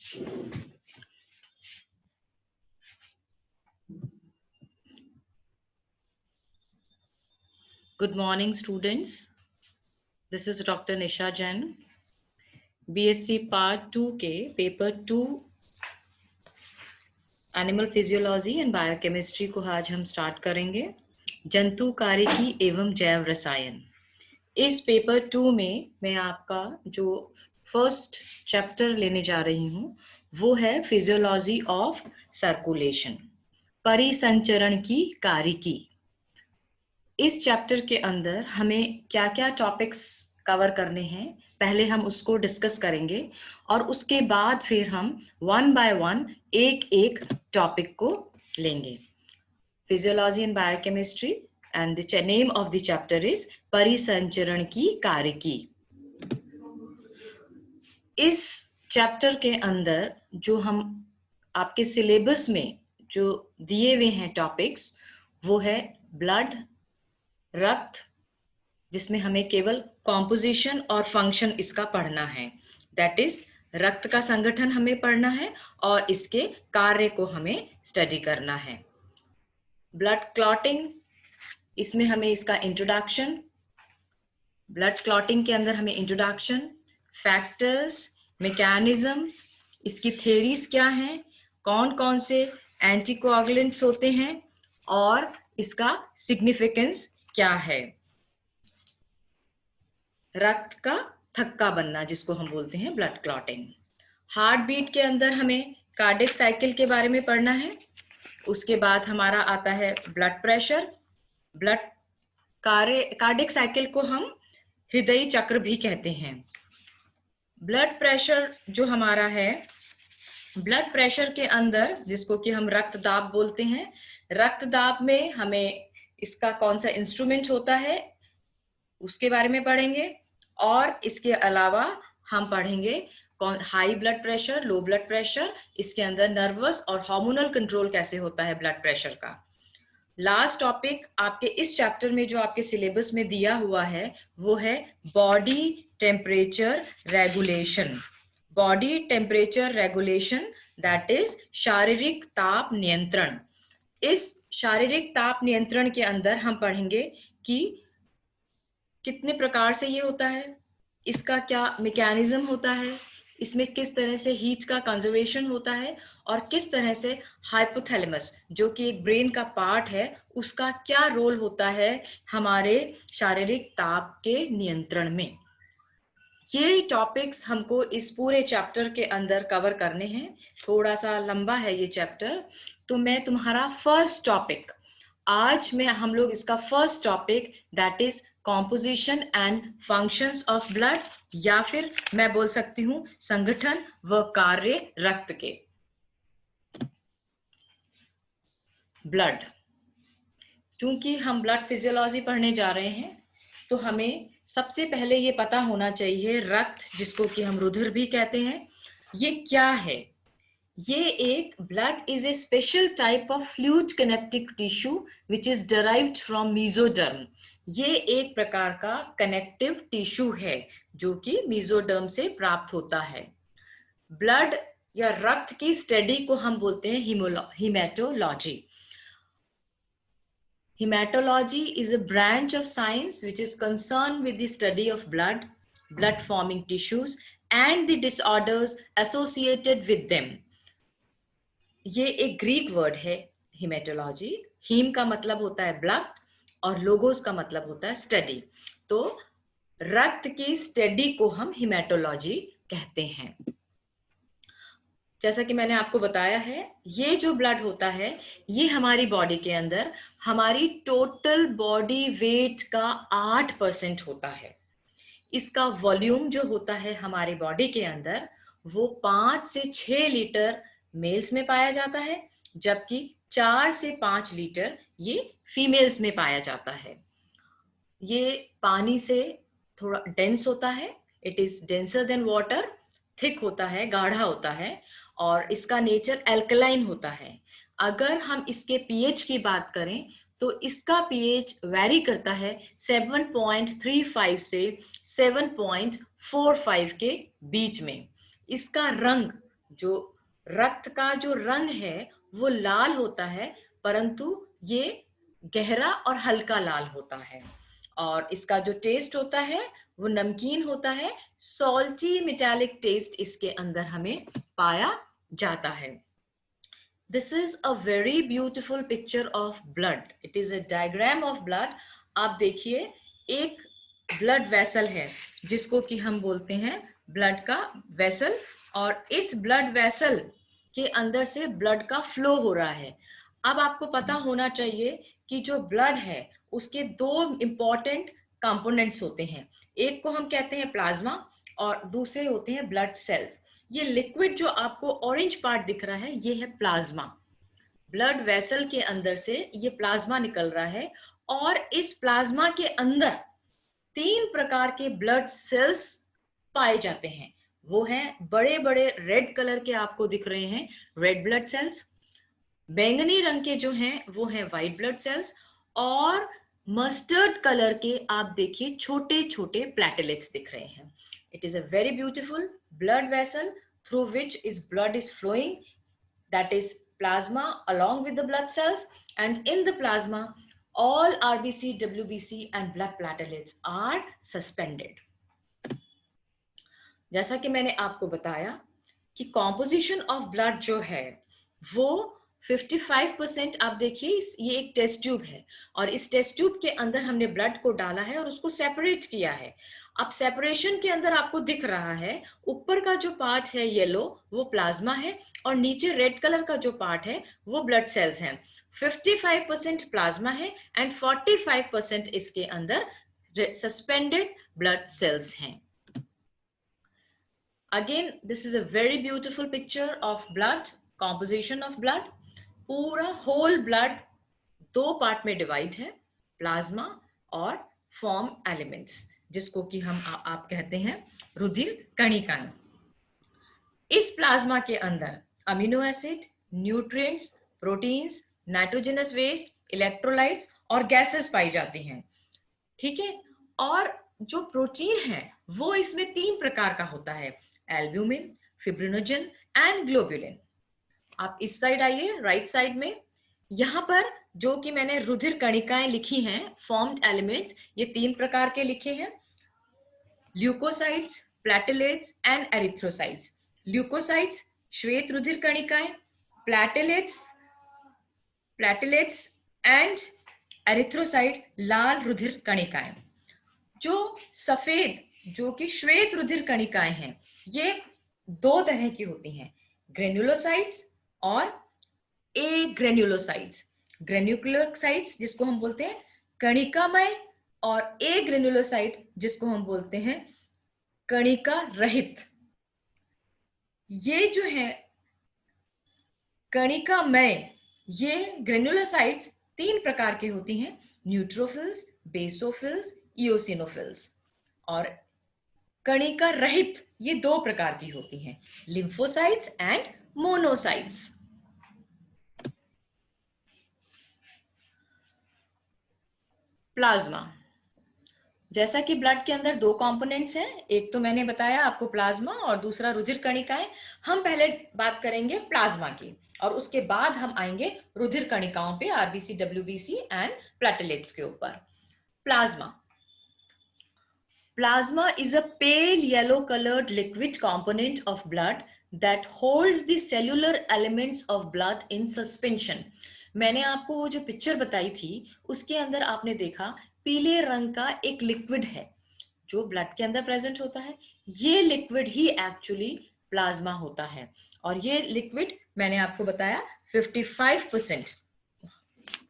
Good morning, students. This is Dr. Nisha Jain. BSc Part 2 के paper 2 animal physiology and biochemistry को आज हम start करेंगे। जंतु कार्यकी एवं जैव रसायन। इस पेपर 2 में मैं आपका जो फर्स्ट चैप्टर लेने जा रही हूँ वो है फिजियोलॉजी ऑफ सर्कुलेशन, परिसंचरण की कार्यकी। इस चैप्टर के अंदर हमें क्या क्या टॉपिक्स कवर करने हैं, पहले हम उसको डिस्कस करेंगे और उसके बाद फिर हम वन बाय वन एक एक टॉपिक को लेंगे। Physiology and biochemistry and the name of the chapter is परिसंचरण की कार्यकी। इस चैप्टर के अंदर जो हम आपके सिलेबस में जो दिए हुए हैं टॉपिक्स वो है ब्लड, रक्त, जिसमें हमें केवल कॉम्पोजिशन और फंक्शन इसका पढ़ना है। दैट इज रक्त का संगठन हमें पढ़ना है और इसके कार्य को हमें स्टडी करना है। ब्लड क्लॉटिंग, इसमें हमें इसका इंट्रोडक्शन, ब्लड क्लॉटिंग के अंदर हमें इंट्रोडक्शन, फैक्टर्स, मैकेनिज्म, इसकी थ्योरीज क्या हैं, कौन कौन से एंटीकोआगुलेंट्स होते हैं और इसका सिग्निफिकेंस क्या है। रक्त का थक्का बनना जिसको हम बोलते हैं ब्लड क्लॉटिंग। हार्ट बीट के अंदर हमें कार्डियक साइकिल के बारे में पढ़ना है। उसके बाद हमारा आता है blood pressure. Blood cardiac cycle को हम हृदय चक्र भी कहते हैं। ब्लड प्रेशर जो हमारा है, ब्लड प्रेशर के अंदर जिसको कि हम रक्तदाब बोलते हैं, रक्तदाब में हमें इसका कौन सा इंस्ट्रूमेंट होता है उसके बारे में पढ़ेंगे और इसके अलावा हम पढ़ेंगे कौन high blood pressure, low blood pressure, इसके अंदर नर्वस और हार्मोनल कंट्रोल कैसे होता है ब्लड प्रेशर का। लास्ट टॉपिक आपके इस चैप्टर में जो आपके सिलेबस में दिया हुआ है वो है body temperature regulation. Body temperature regulation that is शारीरिक ताप नियंत्रण। इस शारीरिक ताप नियंत्रण के अंदर हम पढ़ेंगे कि कितने प्रकार से ये होता है, इसका क्या मैकेनिज्म होता है, इसमें किस तरह से हीट का कंजर्वेशन होता है और किस तरह से हाइपोथैलेमस जो कि एक ब्रेन का पार्ट है उसका क्या रोल होता है हमारे शारीरिक ताप के नियंत्रण में। ये टॉपिक्स हमको इस पूरे चैप्टर के अंदर कवर करने हैं। थोड़ा सा लंबा है ये चैप्टर, तो मैं तुम्हारा फर्स्ट टॉपिक आज में हम लोग इसका first topic that is composition and functions of blood, या फिर मैं बोल सकती हूं संगठन व कार्य रक्त के। ब्लड, क्योंकि हम ब्लड फिजियोलॉजी पढ़ने जा रहे हैं तो हमें सबसे पहले ये पता होना चाहिए रक्त, जिसको कि हम रुधिर भी कहते हैं, ये क्या है। ये एक blood is a special type of fluid connective tissue which is derived from mesoderm. ये एक प्रकार का कनेक्टिव टिश्यू है जो कि मेसोडर्म से प्राप्त होता है। ब्लड या रक्त की स्टडी को हम बोलते हैं haematology. Hematology is a branch of science which is concerned with the study of blood, blood forming tissues and the disorders associated with them. ये एक ग्रीक वर्ड है hematology। हीम का मतलब होता है ब्लड और लोगोस का मतलब होता है स्टडी। तो रक्त की स्टडी को हम hematology कहते हैं। जैसा कि मैंने आपको बताया है, ये जो ब्लड होता है ये हमारी बॉडी के अंदर हमारी टोटल बॉडी वेट का 8% होता है। इसका वॉल्यूम जो होता है हमारे बॉडी के अंदर वो 5 से 6 लीटर मेल्स में पाया जाता है, जबकि 4 से 5 लीटर ये फीमेल्स में पाया जाता है। ये पानी से थोड़ा डेंस होता है, it is denser then water, thick होता है, गाढ़ा होता है और इसका नेचर एल्कलाइन होता है। अगर हम इसके पीएच की बात करें तो इसका पीएच वैरी करता है 7.35 से 7.45 के बीच में। इसका रंग जो रक्त का जो रंग है वो लाल होता है, परंतु ये गहरा और हल्का लाल होता है। और इसका जो टेस्ट होता है वो नमकीन होता है, सॉल्टी मेटालिक टेस्ट इसके अंदर हमें पाया जाता है। This is a very beautiful picture of blood. It is a diagram of blood. आप देखिए, एक ब्लड वेसल है जिसको कि हम बोलते हैं ब्लड का वेसल, और इस ब्लड वेसल के अंदर से ब्लड का फ्लो हो रहा है। अब आपको पता होना चाहिए कि जो ब्लड है उसके दो इंपॉर्टेंट कंपोनेंट्स होते हैं। एक को हम कहते हैं प्लाज्मा और दूसरे होते हैं ब्लड सेल्स। ये लिक्विड जो आपको ऑरेंज पार्ट दिख रहा है ये है प्लाज्मा। ब्लड वेसल के अंदर से ये प्लाज्मा निकल रहा है, और इस प्लाज्मा के अंदर 3 प्रकार के ब्लड सेल्स पाए जाते हैं। वो हैं बड़े बड़े रेड कलर के आपको दिख रहे हैं रेड ब्लड सेल्स, बैंगनी रंग के जो हैं वो हैं व्हाइट ब्लड सेल्स, और मस्टर्ड कलर के आप देखिए छोटे छोटे प्लेटलेट्स दिख रहे हैं। It is a very beautiful blood vessel through which is blood is flowing, that is plasma along with the blood cells, and in the plasma all RBC, WBC and blood platelets are suspended. जैसा कि मैंने आपको बताया कि composition of blood जो है वो 55%, आप देखिए ये एक टेस्ट ट्यूब है और इस टेस्ट ट्यूब के अंदर हमने ब्लड को डाला है और उसको सेपरेट किया है। अब सेपरेशन के अंदर आपको दिख रहा है ऊपर का जो पार्ट है येलो वो प्लाज्मा है और नीचे रेड कलर का जो पार्ट है वो ब्लड सेल्स हैं। 55% प्लाज्मा है एंड 45% इसके अंदर सस्पेंडेड ब्लड सेल्स हैं। Again, this is a very beautiful picture of blood, composition of blood. पूरा whole blood 2 पार्ट में डिवाइड है, प्लाज्मा और फॉर्म एलिमेंट्स, जिसको कि हम आप कहते हैं रुधिर कणिकाएं। इस प्लाज्मा के अंदर amino acid, nutrients, proteins, nitrogenous waste, electrolytes और गैसेस पाई जाती हैं। ठीक है, और जो प्रोटीन है वो इसमें 3 प्रकार का होता है, एल्ब्यूमिन, फिब्रिनोजन एंड ग्लोबुलिन। आप इस साइड आइए, राइट साइड में, यहां पर जो कि मैंने रुधिर कणिकाएं लिखी हैं, फॉर्म्ड एलिमेंट्स, ये 3 प्रकार के लिखे हैं, leucocytes, platelets and erythrocytes. Leucocytes श्वेत रुधिर कणिकाएं, प्लेटलेट्स एंड एरिथ्रोसाइट लाल रुधिर कणिकाएं। जो सफेद जो कि श्वेत रुधिर कणिकाएं हैं ये 2 तरह की होती हैं, ग्रेन्युलोसाइट्स और ए ग्रेन्युलोसाइट्स। ग्रेन्युलोसाइट्स जिसको हम बोलते हैं कणिकामय, और ए ग्रेन्युलोसाइट जिसको हम बोलते हैं कणिका रहित। ये जो है कणिकामय, ये ग्रेन्युलोसाइट्स 3 प्रकार के होती हैं, न्यूट्रोफिल्स, बेसोफिल्स, इओसिनोफिल्स। और कणिका रहित ये 2 प्रकार की होती हैं, लिम्फोसाइट्स एंड मोनोसाइट्स। प्लाज्मा, जैसा कि ब्लड के अंदर 2 कंपोनेंट्स हैं, एक तो मैंने बताया आपको प्लाज्मा और दूसरा रुधिर कणिकाएं। हम पहले बात करेंगे प्लाज्मा की और उसके बाद हम आएंगे रुधिर कणिकाओं पे, आरबीसी, डब्ल्यूबीसी एंड प्लेटलेट्स के ऊपर। Plasma Plasma is a pale yellow colored liquid component of blood that holds the cellular elements of blood in suspension. मैंने आपको वो जो पिक्चर बताई थी उसके अंदर आपने देखा पीले रंग का एक लिक्विड है जो ब्लड के अंदर प्रेजेंट होता है। ये लिक्विड ही एक्चुअली प्लाज्मा होता है और ये लिक्विड मैंने आपको बताया 55%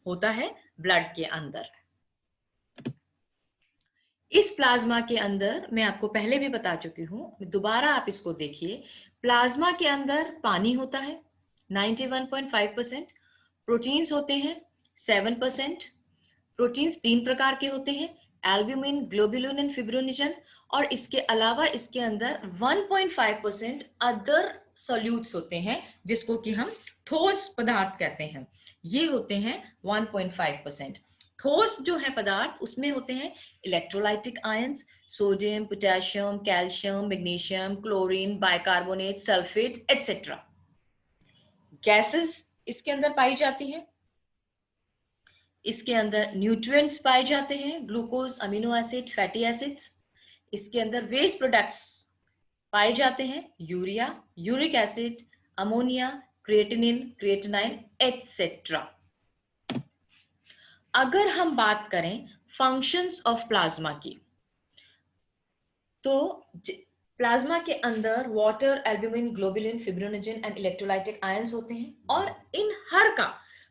होता है ब्लड के अंदर। इस प्लाज्मा के अंदर मैं आपको पहले भी बता चुकी हूं, दोबारा आप इसको देखिए। प्लाज्मा के अंदर पानी होता है 91.5%, प्रोटीन्स होते हैं 7%। प्रोटीन्स 3 प्रकार के होते हैं, एल्ब्यूमिन, ग्लोबुलिन एंड फिब्रिनोजन, और इसके अलावा इसके अंदर 1.5% अदर सॉल्यूट्स होते हैं जिसको कि हम ठोस पदार्थ कहते हैं, ये होते हैं 1.5%। ठोस जो है पदार्थ उसमें होते हैं electrolytic ions, sodium, potassium, calcium, magnesium, chlorine, bicarbonate, sulphate etcetera. Gases इसके अंदर पाई जाती है, इसके अंदर न्यूट्रिएंट्स पाए जाते हैं, glucose, amino acid, fatty acids. इसके अंदर वेस्ट प्रोडक्ट्स पाए जाते हैं, urea, uric acid, ammonia, creatinine, creatinine etcetera. अगर हम बात करें फंक्शंस ऑफ प्लाज्मा की, तो प्लाज्मा के अंदर water, albumin, globulin, fibrinogen and electrolytic ions होते हैं, और इन हर का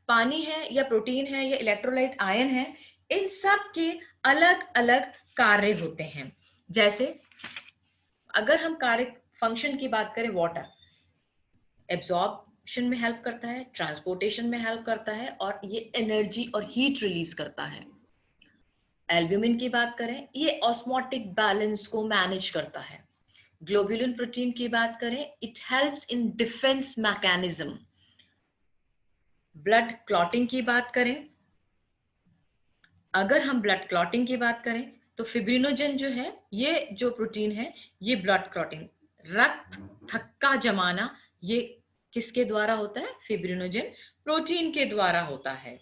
पानी है या प्रोटीन है या इलेक्ट्रोलाइट आयन है, इन सब के अलग अलग कार्य होते हैं। जैसे अगर हम कार्य फंक्शन की बात करें, वाटर एब्जॉर्प्शन में हेल्प करता है, ट्रांसपोर्टेशन में हेल्प करता है, और ये एनर्जी और हीट रिलीज करता है। एल्ब्यूमिन की बात करें, ये ऑस्मोटिक बैलेंस को मैनेज करता है। ग्लोबुलिन प्रोटीन की बात करें, it helps in defence mechanism. Blood clotting की बात करें, अगर हम ब्लड क्लॉटिंग की बात करें तो फिब्रिनोजन जो है, ये जो प्रोटीन है, ये ब्लड क्लॉटिंग, रक्त थक्का जमाना, ये किसके द्वारा होता है? फिब्रिनोजन प्रोटीन के द्वारा होता है।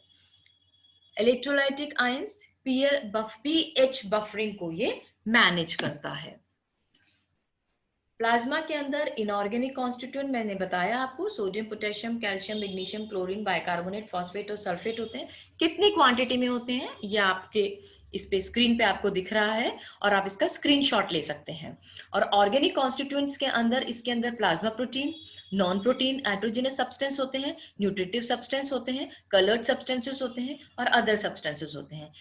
इलेक्ट्रोलाइटिक आयंस पीएच बफरिंग को ये मैनेज करता है। प्लाज्मा के अंदर इनऑर्गेनिक कॉन्स्टिट्यूएंट मैंने बताया आपको, sodium, potassium, calcium, magnesium, chlorine, bicarbonate, phosphate और सल्फेट होते हैं। कितनी क्वांटिटी में होते हैं ये आपके इस पे स्क्रीन पे आपको दिख रहा है, और आप इसका स्क्रीनशॉट ले सकते हैं। और ऑर्गेनिक कॉन्स्टिट्यूएंट्स के अंदर, इसके अंदर plasma protein, non protein nitrogenous substance होते हैं, न्यूट्रिटिव सब्सटेंस होते हैं, कलर्ड सब्सटेंसेस होते हैं, और अदर सब्सटेंसेस होते हैं।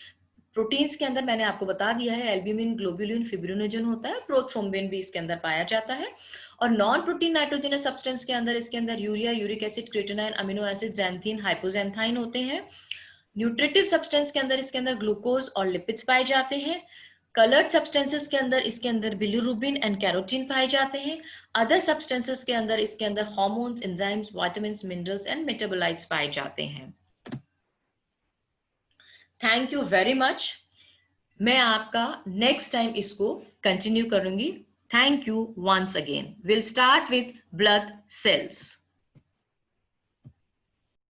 प्रोटीन्स के अंदर मैंने आपको बता दिया है, एल्ब्यूमिन, ग्लोबुलिन, फिब्रिनोजन होता है, प्रोथ्रोम्बिन भी इसके अंदर पाया जाता है। और नॉन प्रोटीन नाइट्रोजनस सब्सटेंस के अंदर, इसके अंदर urea, uric acid, creatinine, amino acid, xanthine, hypoxanthine होते हैं। न्यूट्रिटिव सब्सटेंस के अंदर, इसके अंदर ग्लूकोज और लिपिड्स पाए जाते हैं। कलर्ड सब्सटेंसेस के अंदर, इसके अंदर बिलिरुबिन एंड कैरोटीन पाए जाते हैं। अदर सब्सटेंसेस के अंदर, इसके अंदर hormones, enzymes, vitamins, minerals and metabolites पाए जाते हैं। Thank you very much. मैं आपका नेक्स्ट टाइम इसको कंटिन्यू करूंगी। Thank you once again. Will start with blood sales.